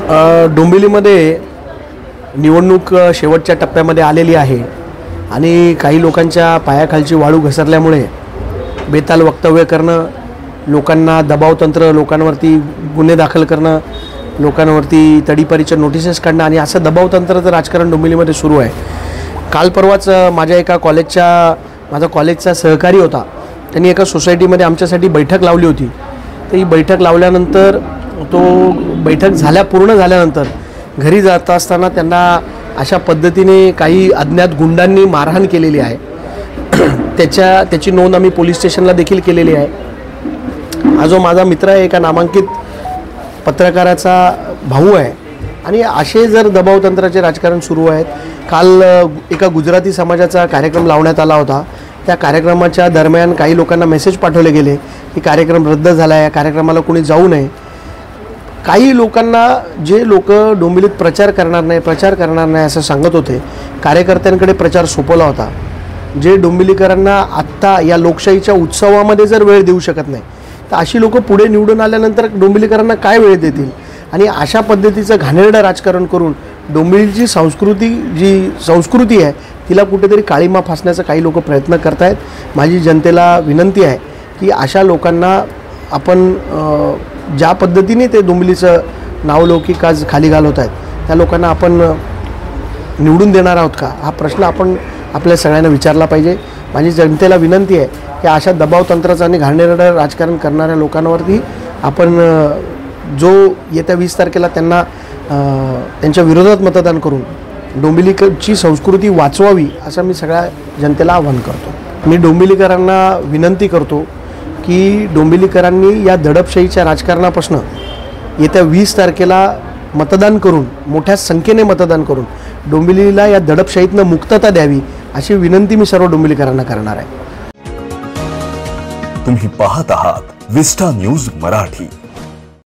डोंबिवलीमध्ये निवडणूक शेवटच्या टप्प्यामध्ये आलेली आहे आणि काही लोकांच्या पायाखालची वाळू घसरल्यामुळे बेताल वक्तव्य करणं, लोकांना दबावतंत्र, लोकांवरती गुन्हे दाखल करणं, लोकांवरती तडीपारीच्या नोटिसेस काढणं आणि असं दबावतंत्राचं राजकारण डोंबिवलीमध्ये सुरू आहे। काल परवाच माझा कॉलेजचा सहकारी होता, त्यांनी एका सोसायटीमध्ये आमच्यासाठी बैठक लावली होती। तर ही बैठक लावल्यानंतर बैठक पूर्ण झाल्यानंतर घरी जात असताना त्यांना अशा पद्धतीने काही अज्ञात गुंडांनी मारहाण केलेली आहे। त्याची नोंद आम्ही पोलीस स्टेशनला देखील केलेली आहे। हा जो माझा मित्र आहे, एका नामांकित पत्रकाराचा भाऊ आहे आणि असे जर दबावतंत्राचे राजकारण सुरू आहेत। काल एका गुजराती समाजाचा कार्यक्रम लावण्यात आला होता। त्या कार्यक्रमाच्या दरम्यान काही लोकांना मेसेज पाठवले गेले की कार्यक्रम रद्द झाला आहे, या कार्यक्रमाला कोणी जाऊ नये। काही लोकांना, जे लोक डोंबिवलीत प्रचार करणार नाही असं सांगत होते, कार्यकर्त्यांकडे प्रचार सोपवला होता। जे डोंबिवलीकरांना आत्ता या लोकशाहीच्या उत्सवामध्ये जर वेळ देऊ शकत नाही, तर अशी लोक पुढे निवडून आल्यानंतर डोंबिवलीकरांना काय वेळ देतील? आणि अशा पद्धतीचं घाणेरडं राजकारण करून डोंबिवलीची संस्कृती आहे तिला कुठेतरी काळीमा फासण्याचा काही लोक प्रयत्न करत आहेत। माझी जनतेला विनंती आहे की अशा लोकांना आपण ज्या पद्धतीने ते डोंबिवलीचं नावलौकिक आज खाली घालवत आहेत, त्या लोकांना आपण निवडून देणार आहोत का? हा प्रश्न आपण आपल्या सगळ्यांना विचारला पाहिजे। माझी जनतेला विनंती आहे की अशा दबावतंत्राचं आणि घाणेरडं राजकारण करणाऱ्या लोकांवरती आपण जो येत्या 20 तारखेला त्यांना त्यांच्या विरोधात मतदान करून डोंबिवलीची संस्कृती वाचवावी असं मी सगळ्या जनतेला आवाहन करतो। मी डोंबिवलीकरांना विनंती करतो की डोंबिवलीकरांनी या दडपशाहीच्या राजकारणापासून येत्या 20 तारखेला मतदान करून, मोठ्या संख्येने मतदान करून डोंबिवलीला या दडपशाहीतनं मुक्तता द्यावी अशी विनंती मी सर्व डोंबिवलीकरांना करणार आहे। तुम्ही पाहत आहात विस्टा न्यूज मराठी।